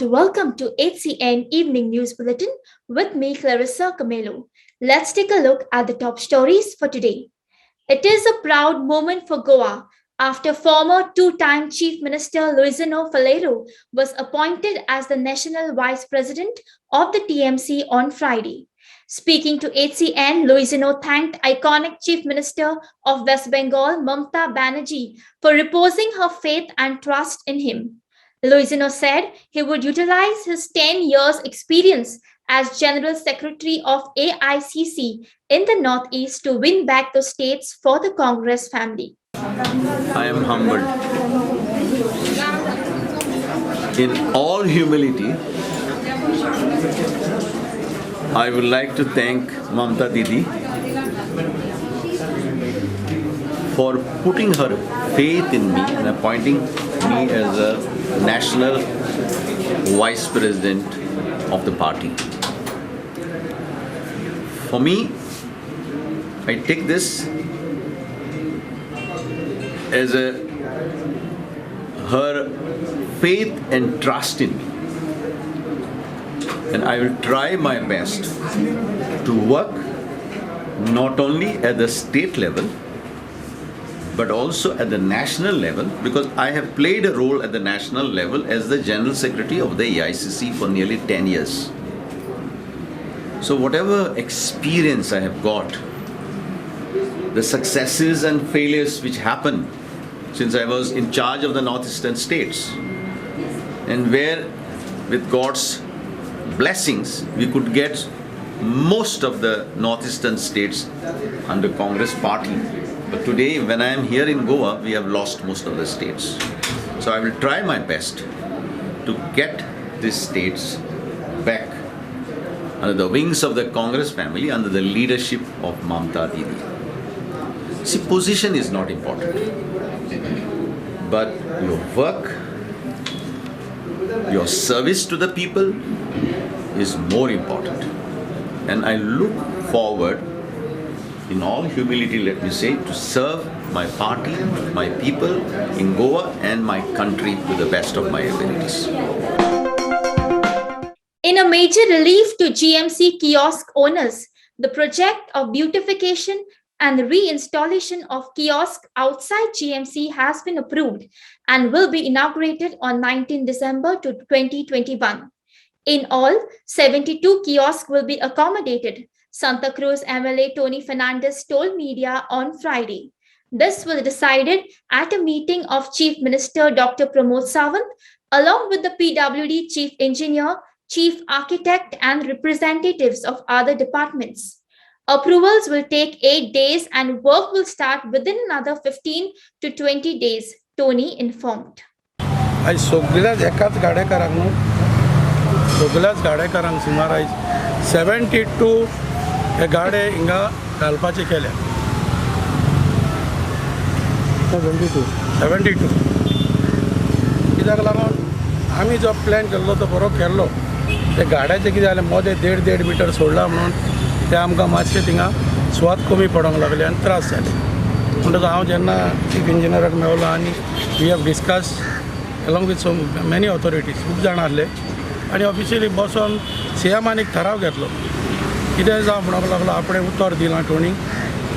welcome to HCN Evening News Bulletin with me, Clarissa Camelo. Let's take a look at the top stories for today. It is a proud moment for Goa after former two-time Chief Minister Luisino Falero was appointed as the National Vice President of the TMC on Friday. Speaking to HCN, Luisino thanked iconic Chief Minister of West Bengal, Mamta Banerjee, for reposing her faith and trust in him. Luisino said he would utilize his 10 years experience as General Secretary of AICC in the Northeast to win back the states for the Congress family. I am humbled. In all humility, I would like to thank Mamta Didi for putting her faith in me and appointing me as a National Vice President of the party. For me, I take this as her faith and trust in me. And I will try my best to work not only at the state level, but also at the national level, because I have played a role at the national level as the General Secretary of the AICC for nearly 10 years. So whatever experience I have got, the successes and failures which happened since I was in charge of the northeastern states, and where with God's blessings we could get most of the northeastern states under Congress party. But today, when I am here in Goa, we have lost most of the states. So I will try my best to get these states back under the wings of the Congress family, under the leadership of Mamta Didi. See, position is not important, but your work, your service to the people is more important. And I look forward, in all humility, let me say, to serve my party, my people in Goa and my country to the best of my abilities. In a major relief to GMC kiosk owners, the project of beautification and reinstallation of kiosks outside GMC has been approved and will be inaugurated on 19 December 2021. In all, 72 kiosks will be accommodated, Santa Cruz MLA Tony Fernandez told media on Friday. This was decided at a meeting of Chief Minister Dr. Pramod Sawant, along with the PWD Chief Engineer, Chief Architect, and representatives of other departments. Approvals will take 8 days and work will start within another 15 to 20 days, Tony informed. आज सगळ्याच एकाच गाडेकारांक न्हू सगळ्याच गाडेकारांक सुमार आयज 72 हे गाडे हिंगा घालपाचे केल्या 72 कित्याक लागून आमी जो प्लॅन केल्लो तो बरो केल्लो ते गाड्याचें कितें जालें मदें 1.5 मिटर सोडला म्हणून ते आमकां मातशें थिंगा स्वाद कमी पडोंक लागले आनी त्रास जाले म्हणटकच हांव जेन्ना चीफ इंजिनियराक मेवलो आनी we have discuss along with so many authorities खूब जाण आसले आनी ऑफिशियली बसोन सीएमान एक थाराव घेतलो कितें जावं म्हणूंक लागलो आपणें उतर दिलां टोनी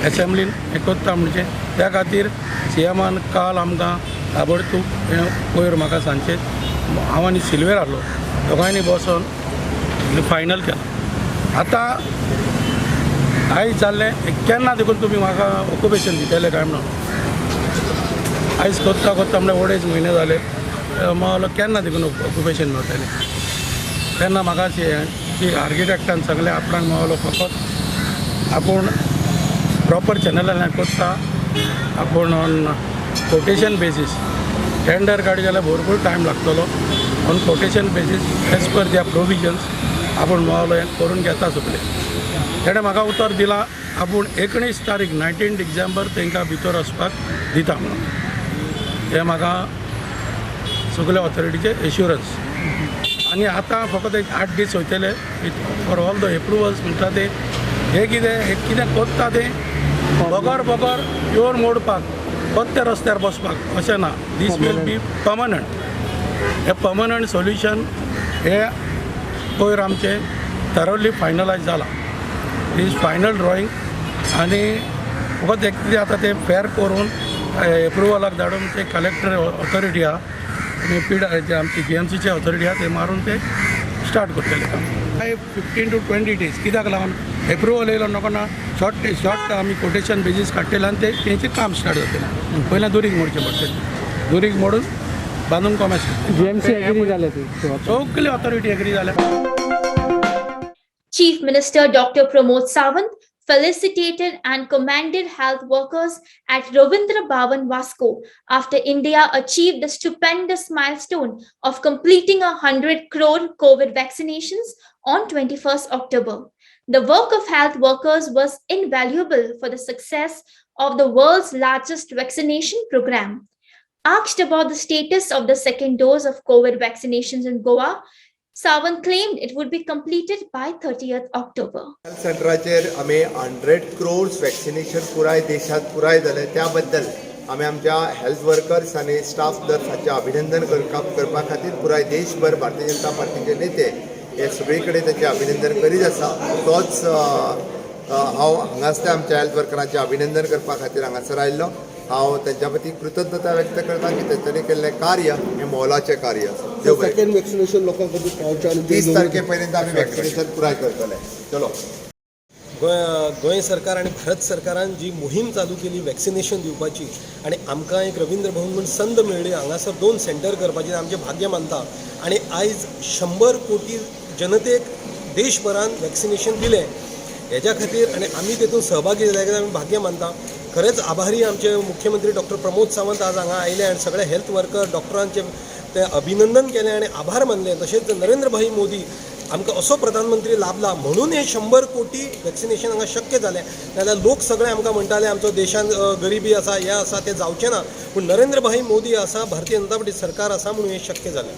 एसेंब्लीन हें कोत्ता म्हणजे त्या खातीर सीएमान काल आमकां ताबडतोब वयर म्हाका सांजचे हांव आनी सिल्वेर आहलो दोगांयनी बसोन फायनल केलां आतां आयज जाल्लें केन्ना देखून तुमी म्हाका ऑक्युपेशन दितले काय म्हणून आयज कोत्ता कोत्ता म्हणजे अडेज म्हयने जाले म्हाका केन्ना देखून ऑक्युपेशन मेळटलें तेन्ना म्हाका आर्किटेक्टान सांगलें आपणाक मेळलो फकत आपूण प्रॉपर चॅनलान कोत्ता आपूण ऑन कोटेशन बेसीस टेंडर काडी जाल्यार भरपूर टायम लागतलो on quotation basis as per दिया प्रोविजन्स आपूण मेळलो हें करून घेता सगळें तेणें म्हाका उतर दिलां आपूण 19 तारीख 19 डिसेंबर तांकां भितर वचपाक दिता म्हणून हें म्हाका सगळे ऑथॉरिटीचे एश्युरन्स आनी आतां फकत एक 8 दीस वयतले फॉर ऑल द एप्रुवल्स म्हणटा ते हे कितें कोत्ता तें बगर येवन मोडपाक कोत्ते रस्त्यार बसपाक अशें ना दीस वील बी पर्मनंट हे पर्मनंट सोल्युशन हे पयर आमचे थरोली फायनलायज जाला. इज फायनल ड्रॉईंग आनी फकत एक कितें आतां ते फेर करून एप्रुवलाक धाडून ते कलेक्टर ऑथॉरिटी आहा आनी जे आमची GMCचे ऑथॉरिटी आहा ते मारून ते स्टार्ट करतले काम. 15 to 20 days कित्याक लागून एप्रुवल येयलो नकळना शॉर्ट आमी कोटेशन बेजीस काडटले आनी ते तेंचें काम स्टार्ट जातलें. पयलें दुरीग मोडचें पडटलें. दुरीग मोडून बांदूंक कॉमेस GMC एग्री जाले ती सगळी ऑथॉरिटी एग्री जाल्या. Chief Minister Dr. Pramod Sawant felicitated and commended health workers at Ravindra Bhavan, Vasco after India achieved the stupendous milestone of completing 100 crore COVID vaccinations on 21st October. The work of health workers was invaluable for the success of the world's largest vaccination program. Asked about the status of the second dose of COVID vaccinations in Goa, Sawant claimed it would be completed by 30th October. Health सेंटराचेर आमी 100 crores vaccination पुराय देशात पुराय जालें त्या बद्दल आमी आमच्या हेल्थ वर्कर्स आनी स्टाफ नर्सांचें अभिनंदन करपा खातीर पुराय देशभर भारतीय जनता पार्टीचे नेते हे सगळे कडेन ताचें अभिनंदन करीत आसा. तोच हांव हांगासल्या आमच्या हेल्थ वर्करांचें अभिनंदन करपा खातीर हांगासर आयिल्लो. हांव तेंच्या प्रती कृतज्ञता व्यक्त करता की तेंच्यांनी केल्लें कार्य हें मोलाचें कार्य आसा. सेकंड वॅक्सिनेशन लोकांक 30 तारखेपर्यंत आमी वॅक्सिनेशन पुराय करतले. चलो. गोंय सरकार आणि भारत सरकारान जी मोहीम चालू केली वॅक्सिनेशन दिवपाची आणि आमकां एक रवींद्र भवन म्हणून संद मेळ्ळी हांगासर 2 सेंटर करपाचें आमचें भाग्य मानता. आणि आयज 100 कोटी जनतेक देशभरान वॅक्सिनेशन दिलें हेच्या खातीर आणि आमी तेतून सहभागी जाल्या खातीर आमी भाग्य मानता. खरेंच आभारी आमचे मुख्यमंत्री डॉक्टर प्रमोद सावंत आज हांगा आयले आनी सगळे हेल्थ वर्कर डॉक्टरांचे ते अभिनंदन केलें आणि आभार मानले. तशेंच नरेंद्र भाई मोदी आमकां असो प्रधानमंत्री लाभला म्हणून हे 100 कोटी वॅक्सिनेशन हांगा शक्य जालें. नाजाल्यार लोक सगळे आमकां म्हणटाले आमचो देशान गरिबी आसा हें आसा तें जावचें ना पूण नरेंद्र भाई मोदी आसा भारतीय जनता पार्टी सरकार आसा म्हणून हें शक्य जालें.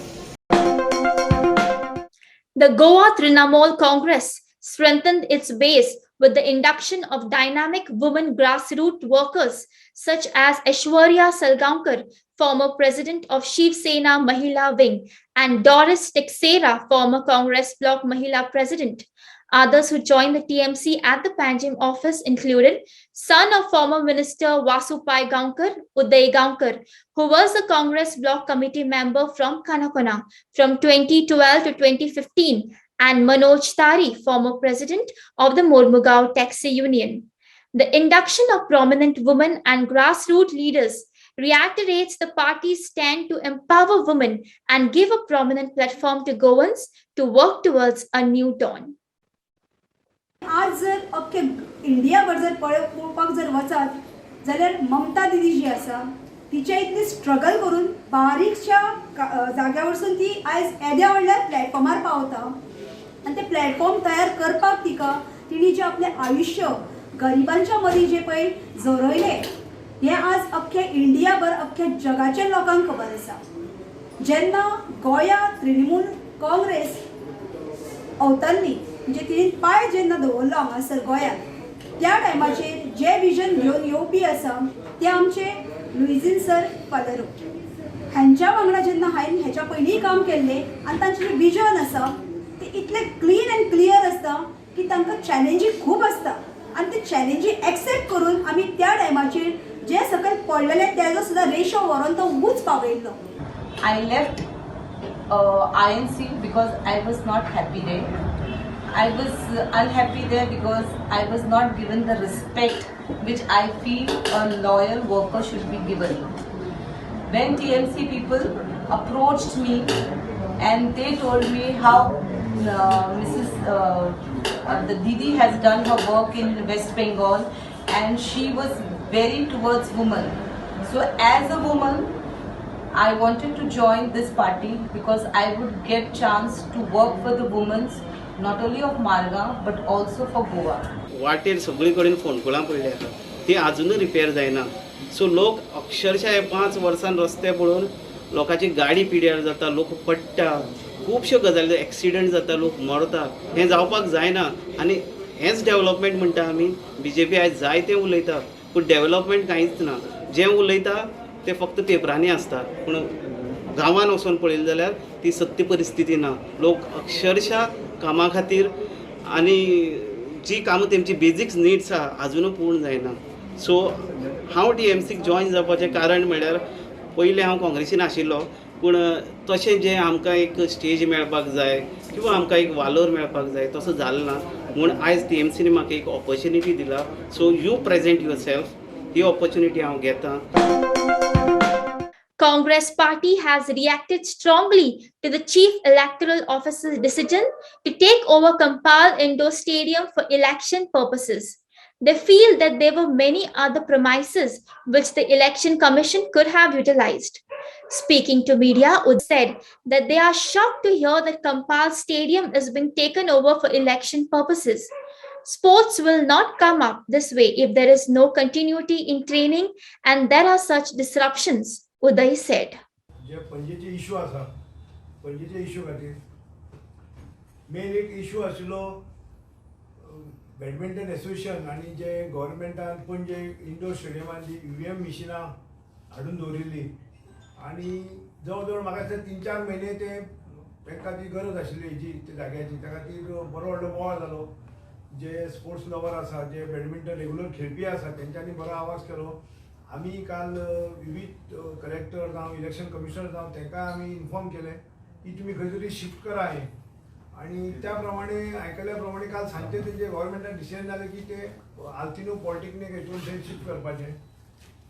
The Goa Trinamool Congress strengthened its base with the induction of dynamic women grassroots workers such as Aishwarya Salgaonkar, former president of Shiv Sena Mahila Wing, and Doris Texera, former Congress Bloc Mahila president. Others who joined the TMC at the Panjim office included son of former minister Vasupai Gaonkar, Uday Gaonkar, who was a Congress Bloc committee member from Kanakona from 2012 to 2015, and Manoj Tari, former president of the Mormugao Taxi Union. The induction of prominent women and grassroots leaders reiterates the party's stand to empower women and give a prominent platform to Goans to work towards a new dawn. आज जर अख्खे इंडियाभर जर पळोवपाक जर वचत जाल्यार ममता दिदी जी आसा तिचे इतली स्ट्रगल करून बारीकशा जाग्या वरसून ती आयज येद्या व्हडल्या प्लॅटफॉर्मार पावता आनी ते प्लॅटफॉर्म तयार करपाक तिणी जे आपलें आयुश्य गरिबांच्या मदीं जे पळय झरोयलें हें आज अख्खे इंडियाभर अख्ख्या जगाच्या लोकांक खबर आसा. जेन्ना गोंयांत तृणमूल काँग्रेस अवतरली म्हणजे तिणें पांय जेन्ना दवरलो हांगासर गोंयांत त्या टायमाचेर जे विजन घेवन येवपी आसा ते आमचे लुइजीन सर पालेरो हांच्या वांगडा जेन्ना हांवें हेच्या पयलीं काम केल्लें आनी तांचें जें विजन आसा ते इतलें क्लीन एंड क्लियर आसता की तांकां चॅलेंजी खूब आसता आनी ते चॅलेंजी एक्सेप्ट करून आमी त्या टायमाचेर जे सकयल पडलेले तेजो सुद्दां रेशो व्हरोन तो उंच पावयल्लो. I left INC because I was not happy there. I was unhappy there because I was not given the respect which I feel a loyal worker should be given. When TMC people approached me and they told me how the Didi has done her work in West Bengal and she was very towards women. So as a woman, I wanted to join this party because I would get chance to work for the women not only of Marga but also for Goa. वाटेर सगळी कडेन फोंडकुलां पडली आसा ती आजुनूय repair जायना. So लोक अक्षरशः हे 5 वर्सान रस्ते पळोवन लोकांची गाडी पिड्यार जाता, लोक पडटा, खुबश्यो गजाली एक्सिडंट जाता, लोक मरता. हें जावपाक जायना आनी हेंच डेव्हलपमेंट म्हणटा आमी. BJP आयज जाय तें उलयता पूण डेव्हलपमेंट कांयच ना. जें उलयता तें फक्त पेपरांनी आसता पूण गांवांत वचून पळयलें जाल्यार ती सत्य परिस्थिती ना. लोक अक्षरशः कामा खातीर आनी जी कामां तेमची बेजिक्स नीड्स आहा अजून पूर्ण जायना. सो हांव TMCक जॉयन जावपाचें कारण म्हणल्यार पयलीं हांव काँग्रेसीन आशिल्लो, पूण तशें जें आमकां एक स्टेज मेळपाक जाय किंवा आमकां एक वालोर मेळपाक जाय तसो जालो ना. म्हूण आयज TMCन म्हाका एक ऑपॉर्च्युनिटी दिला. So you present your self. He opportunity हांव घेतां. Congress party has reacted strongly to the Chief Electoral Officer's decision to take over Kampal Indoor Stadium for election purposes. They feel that there were many other premises which the Election Commission could have utilized. Speaking to media, Ud said that they are shocked to hear that Kampal Stadium is being taken over for election purposes. Sports will not come up this way if there is no continuity in training and there are such disruptions, Uday said. जे पणजेचे issue आसा पणजेचे issue खातीर main एक issue आशिल्लो badminton association आनी जे गव्हर्मेंटान पणजे indoor स्टेडियमान जी EVM मिशिनां हाडून दवरिल्ली आनी जवळ जवळ म्हाका दिसता 3-4 म्हयने ते तांकां ती गरज आशिल्ली हेजी त्या जाग्याची त्या खातीर बरो व्हडलो बोवाळ जालो. जे स्पोर्ट्स लवर आसा जे बॅडमिंटन रेगुलर खेळपी आसा तेंच्यांनी बरो आवाज केलो. आमी काल विविध कलेक्टर जावं इलेक्शन कमिशनर जावं तांकां आमी इन्फॉर्म केलें की तुमी खंय तरी शिफ्ट करा हें. आनी त्या प्रमाणे आयकल्या प्रमाणे काल सांजचे तेंचे गव्हर्मेंटान डिसिजन जालें की ते आल्तिनो पॉलिटेक्नीक हेतून थंय शिफ्ट करपाचें.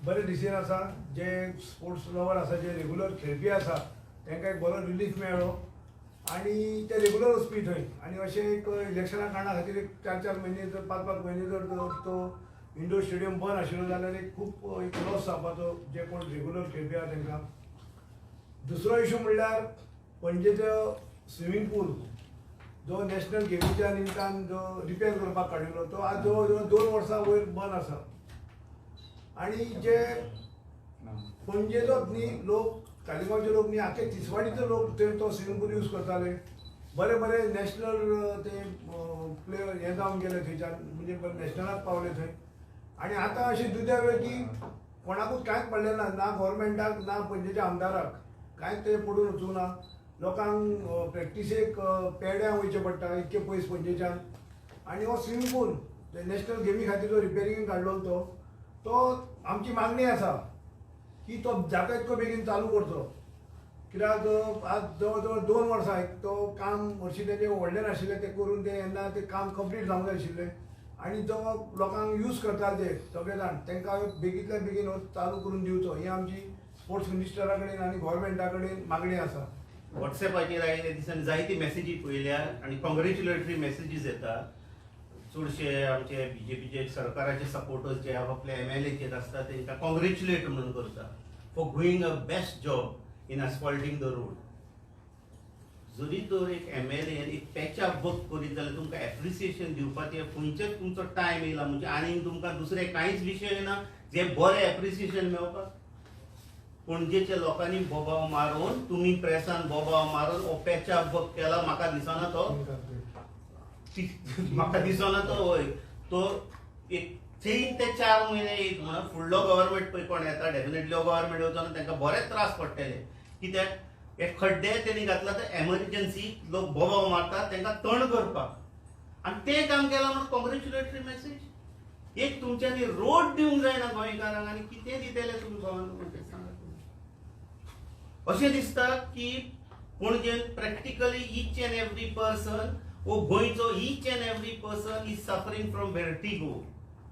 बरें डिसिजन आसा. जे स्पोर्ट्स लवर आसा जे रेगुलर खेळपी आसा तांकां एक बरो रिलीफ मेळ्ळो आनी ते रेगुलर वचपी थंय. आनी अशें एक इलेक्शना कारणा खातीर एक 4-4 म्हयने जर 5-5 म्हयने जर तो इंडोर स्टेडियम बंद आशिल्लो जाल्यार एक खूब एक लॉस जावपाचो जे कोण रेगुलर खेळपी आहा तांकां. दुसरो इशू म्हणल्यार पणजेचो स्विमींग पूल जो नॅशनल गेमीच्या निमतान जो रिपेर करपाक काडिल्लो तो आज जवळ जवळ 2 वर्सां वयर बंद आसा. आनी जे पणजेचोच न्ही लोक तालिगांवचे लोक न्ही आख्खे तिसवाडीचे लोक थंय तो स्विमींग पूल यूज करताले. बरे बरे नॅशनल ते प्लेयर हे जावन गेले थंयच्यान म्हणजे नॅशनलाक पावले थंय. आनी आतां अशें दुद्या वेळ की कोणाकूच कांयच पडलें ना. ना गव्हर्मेंटाक ना पणजेच्या आमदाराक कांयच ते पडून वचूं ना. लोकांक प्रॅक्टिसेक पेड्यां वयचें पडटा इतके पयस पणजेच्यान. आनी हो स्विमींग पूल नॅशनल गेमी खातीर जो रिपेरिंग काडलो तो आमची मागणी आसा की तो जाता तितको बेगीन चालू करचो. कित्याक आज जवळ जवळ 2 वर्सां तो काम हरशीं तेजें व्हडलें नाशिल्लें ते करून ते येन्ना ते काम कंप्लीट जावंक जाय आशिल्लें. आनी जो लोकांक यूज करता ते सगळे जाण तांकां बेगींतल्या बेगीन हो चालू करून दिवचो ही आमची स्पोर्ट्स मिनिस्टरा कडेन आनी गव्हर्मेंटा कडेन मागणी आसा. वॉट्सॅपाचेर आयले दिसांनी जायती मॅसेजी पळयल्या आनी कॉंग्रेच्युलेटरी मॅसेजीस येता. चडशे आमचे BJPचे सरकाराचे सपोर्टर्स जे आपल्या MLAचेर आसता तांकां कॉंग्रेच्युलेट म्हणून करता for going a best job in asphalting the road. जरी तर एक MLA एक पॅचअप वर्क करीत जाल्यार तुमकां एप्रिसिएशन दिवपाचें खंयचेच तुमचो टायम येयला म्हणजे आनीक तुमकां दुसरे कांयच विशय ना जे बरें एप्रिसिएशन मेळपाक. पणजेच्या लोकांनी बोबाव मारून तुमी प्रेसान बोबाव मारून हो पॅचअप वर्क केला. म्हाका दिसना तो हय तो एक 3 ते 4 म्हयने एक म्हणून फुडलो गव्हर्मेंट पळय कोण येता डेफिनेटली हो गव्हर्मेंट येवचो आनी तांकां बरेच त्रास पडटले. कित्याक हे खड्डे तेणी घातला तर एमर्जन्सी लोक बोबाव मारतात तांकां तण करपाक आनी तें काम केलां म्हणून कॉंग्रेच्युलेटरी मॅसेज. एक तुमच्यांनी रोड दिवंक जायना गोंयकारांक आनी कितें दितले तुमी गव्हर्मेंट सांगा. अशें दिसता की पणजेन practically each and every person वो गोंयचो each and every person is suffering from vertigo.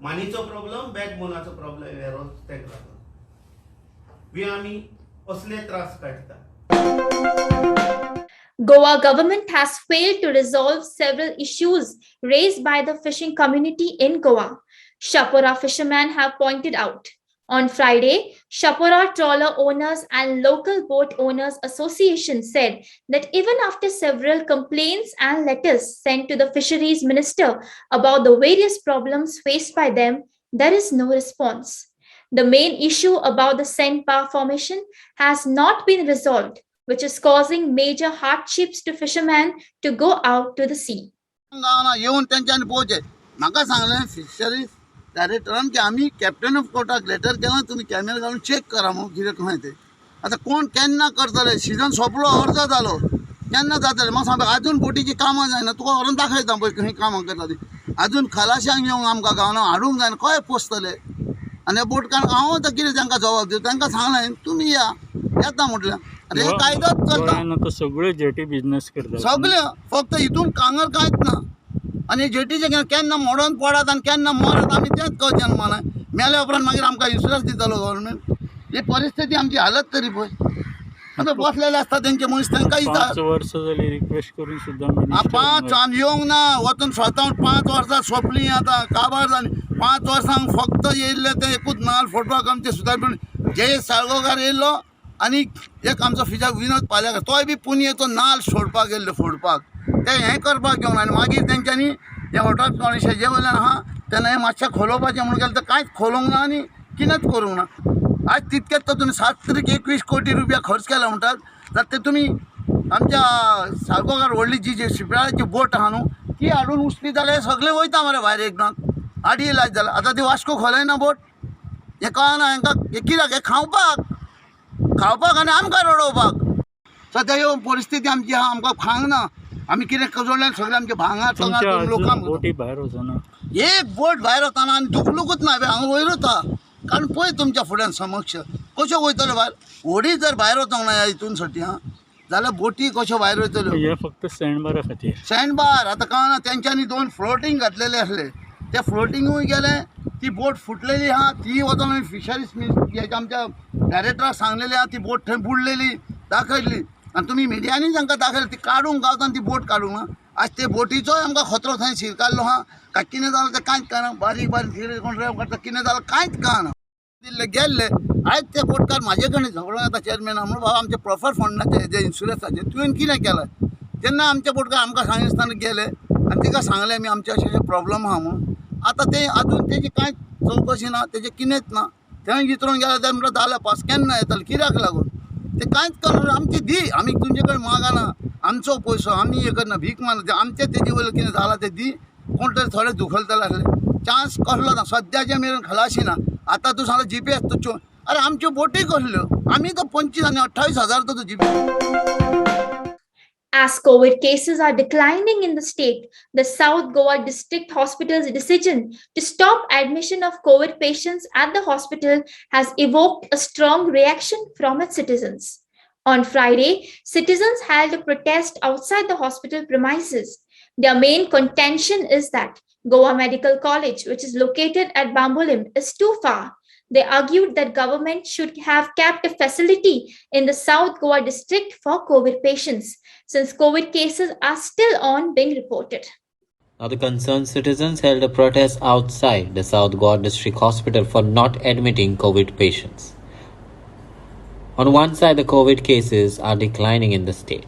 मानीचो प्रॉब्लम बॅकबोनाचो प्रॉब्लम वेरो ताका लागून आमी असले त्रास काडटा. Goa government has failed to resolve several issues raised by the fishing community in Goa. Shapura fishermen have pointed out. On Friday, Shapura Trawler Owners and Local Boat Owners Association said that even after several complaints and letters sent to the Fisheries Minister about the various problems faced by them, there is no response. The main issue about the Senpa formation has not been resolved, which is causing major hardships to fishermen to go out to the sea. येवन तेंच्यांनी पळोवचें. म्हाका सांगलें fisheries डायरेक्टरान की आमी captain of कोर्टाक letter केलां तुमी camera घालून चॅक करा म्हणून कितें खंय तें. आतां कोण केन्ना करतले सिजन सोंपलो अर्ज जालो केन्ना जातले म्हाका सांग अजून बोटीची कामां जायना तुका व्हरून दाखयता पळय खंय कामां करता ती अजून खलाश्यांक येवंक आमकां गांवांत हाडूंक जायना खंय पोसतले आनी बोटकार हांव आतां कितें तांकां जबाब दिवं तांकां सांगलें तुमी या येता म्हटलें आनी हे कायदोच चलता सगळे जेटी बिझनेस करतात सगळे फक्त हितून कांगर कांयच ना आनी जेटीचे केन्ना मोडोन पडत आनी केन्ना मरत आमी तेंच कळचें ना मेल्या उपरांत मागीर आमकां इन्शुरन्स दितलो गव्हर्मेंट ही परिस्थिती आमची हालत तरी पळय आतां बसलेले आसता तेंचे मनीस तांकां 5 वर्ष जाली रिक्वेस्ट करून सुद्दां 5 आनी येवंक ना वचून स्वता 5 वर्सां सोंपलीं आतां काबार जालीं 5 वर्सांक फक्त येयल्ले ते एकूच नाल फोटवाक आमचे सुदार जयेश साळगांवकार येयल्लो आनी एक आमचो फिजा विनोद पालेकर तोय बी पुणेचो नाल सोडपाक येयल्लो फोडपाक ते हें करपाक येवंक ना आनी मागीर तेंच्यांनी हे वॉटर कॉलेज जे वयल्यान आहा तेन्ना हें मातशें खोलोवपाचें म्हणून गेलें तर कांयच खोलोवंक ना आनी कितेंच करूंक ना आज तितकेच तर तुमी 721 कोटी रुपया खर्च केला म्हणटात जाल्यार ते तुमी आमच्या साळगांवकार व्हडली जी शिपयाची बोट आहा न्हू ती हाडून उचली जाल्यार सगळे वयता मरे भायर एकदां आडी लायत जाल्यार आतां ती वास्को खोलयना बोट हें कळना हांकां हे कित्याक हे खावपाक आनी आमकां रडोवपाक सद्या ह्यो परिस्थिती आमची आहा आमकां खावंक ना आमी कितें जोडल्यान सगळे आमचे भांगर लोकांक बोटी भायर वचना एक बोट भायर वताना आनी दुखलूकूच ना हांगा वयर वता कारण पळय तुमच्या फुड्यान समक्ष कश्यो वयतल्यो भायर व्हडी जर भायर वचोंक ना हितून सटी हां जाल्यार बोटी कश्यो भायर वयतल्यो हे फक्त सँडबारा खातीर सँडबार आतां कळना तेंच्यांनी 2 फ्लोटींग घातलेले आसले ते फ्लोटिंगूय गेले ती बोट फुटलेली आहा ती वचोन आमी फिशरीज हेच्या आमच्या डायरेक्टराक सांगलेली आहा ती बोट थंय बुडलेली दाखयल्ली आनी तुमी मिडियांनी तांकां दाखयलें ती काडूंक गावता ती बोट काडूंक ना आज ते बोटीचोय आमकां खतरो थंय शिरकाल्लो आहा काय कितें जालें तें कांयच कळना बारीक बारीक कोण ड्रायव्ह करता कितें जालें कांयच कळना दिल्ले गेल्ले आयज ते बोटकार म्हाजे कडेन झगडून येता चेअरमॅन म्हणून बाबा आमचे प्रॉफर फंडाचे जे इन्शुरन्साचे तुवें कितें केलें तेन्ना आमचे बोटकार आमकां सांगिनासतना गेले आनी तिका सांगलें आमी आमचे अशें प्रॉब्लम आहा म्हणून आतां ते अजून तेजी कांयच चवकशी ना तेजें कितेंच ना थंय विचारून गेले ते म्हणटा जालें पास केन्ना येतलें कित्याक लागून ते कांयच करना आमची दी आमी तुमचे कडेन मागना आमचो पयसो आमी हे करना भीक मारना आमचे तेजे वयलें कितें जालां तें दी कोण तरी थोडे दुखलतले आसले चान्स कसलो ना सद्याचे मेरेन खलाशी ना आतां तूं सांगलो GPS तुज्यो अरे आमच्यो बोटी कसल्यो आमी तो 25 आनी 28,000 तो GPS. As COVID cases are declining in the state, the South Goa District Hospital's decision to stop admission of COVID patients at the hospital has evoked a strong reaction from its citizens. On Friday, citizens held a protest outside the hospital premises. Their main contention is that Goa Medical College, which is located at Bambolim, is too far. They argued that government should have kept a facility in the South Goa district for COVID patients, since COVID cases are still on being reported. Now, the concerned citizens held a protest outside the South Goa District Hospital for not admitting COVID patients. On one side, the COVID cases are declining in the state,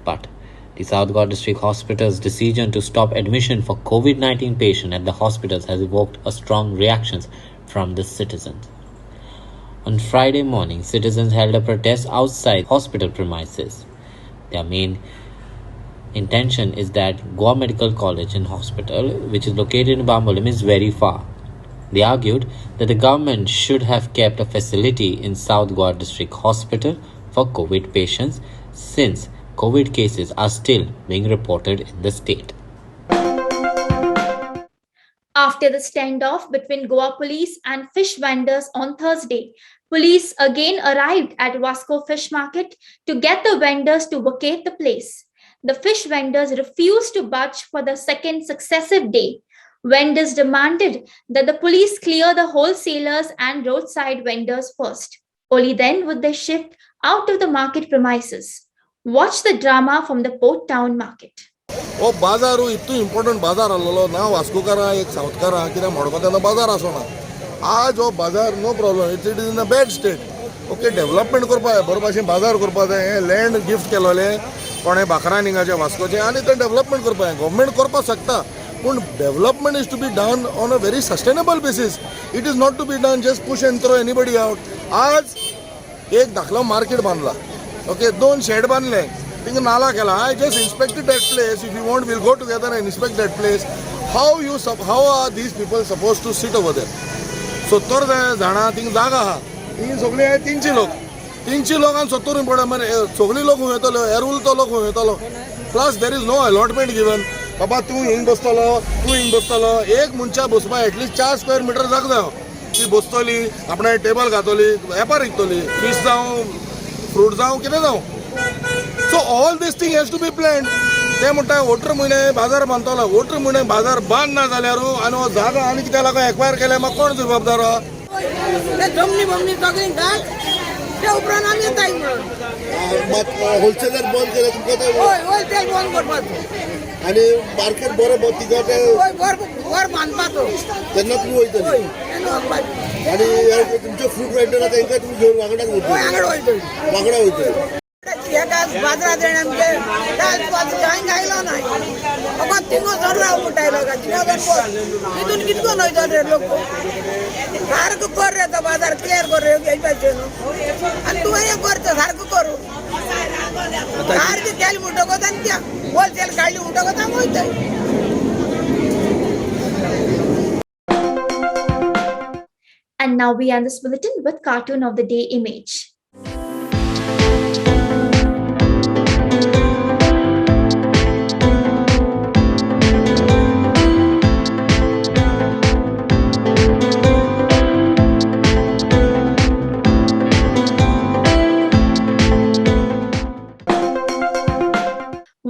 but the South Goa District Hospital's decision to stop admission for COVID-19 patients at the hospitals has evoked a strong reactions from the citizens. On Friday morning, citizens held a protest outside hospital premises. Their main intention is that Goa Medical College and Hospital, which is located in Bambolim, is very far. They argued that the government should have kept a facility in South Goa District Hospital for COVID patients, since COVID cases are still being reported in the state. After the standoff between Goa police and fish vendors on Thursday, police again arrived at Vasco Fish Market to get the vendors to vacate the place. The fish vendors refused to budge for the second successive day. Vendors demanded that the police clear the wholesalers and roadside vendors first. Only then would they shift out of the market premises. Watch the drama from the Port Town Market. हो बाजारू इतू important बाजार आसलो ना वास्कोकारा एक सावथकारा कित्याक म्हणपा तेन्ना बाजार आसना आज हो बाजार no problem it is in a bad state okay development करपा जाय बरे भाशेन बाजार करपा जाय हे लँड गिफ्ट केलोले कोणें बाकरा निंगाचे वास्कोचे आनी ते डेव्हलपमेंट करपा जाय गव्हर्मेंट करपाक शकता पूण development is to be done on a very sustainable basis it is not to be done just push and throw anybody out आज एक धाकलो मार्केट बांदला ओके 2 शेड बांदले थिंग नाला केला I just inspected that place. If you want, we'll go together and inspect that place. How are these people supposed to sit over there? 70 जाणां thing जागा आहा थिंग सगळे 300 लोक 300 लोकांक 70 पडे मरे सगळी लोक खूंय येतलो एरूल तो लोक खूंय येतलो plus there is no allotment given बाबा तूं हिंग बसतलो एक मनशा बसपाक एटलीस्ट 4 स्क्वेअर मिटर जाग जाय ती बसतली आपणे टेबल घातली वेपार विकतली फीश जावं फ्रूट जावं कितें जावं so all this thing has to be planned ते म्हणटा वोटर म्हयने बाजार बांदतलो वोटर म्हयने बाजार बांद ना जाल्यार आनी हो जागा आनी कित्याक लागून एक्वायर केल्या म्हाका कोण जबाबदार आहा जमनी बमनी सगळी घात ते उपरांत आमी येताय म्हणून होलसेलर बंद केले तुमकां होय होलसेल बंद करपाचो आनी मार्केट बरो तिका होय वर बांदपाचो तेन्ना तुमी वयतली आनी तुमचे फ्रूट वेंडर आहा तांकां तुमी घेवन वांगडाच वयतली वांगडा वयतली एका बाजारात येणे आमचे कांय गायलो नाही फकत थिंगो सरला उठायलो का तिथून कितको वयतो रे लोक सारको कर रे तो बाजार क्लियर कर रे घेवपाचें न्हू आनी तूं हें करचो सारको करूं सारकें केलें म्हणटकच आनी त्या होलसेल काडली म्हणटकच आमी वयताय. And now we end this bulletin with cartoon of the day image.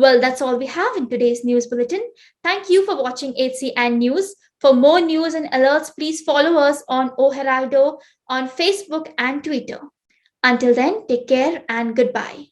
Well, that's all we have in today's news bulletin. Thank you for watching HCN News. For more news and alerts, please follow us on O Heraldo on Facebook and Twitter. Until then, take care and goodbye.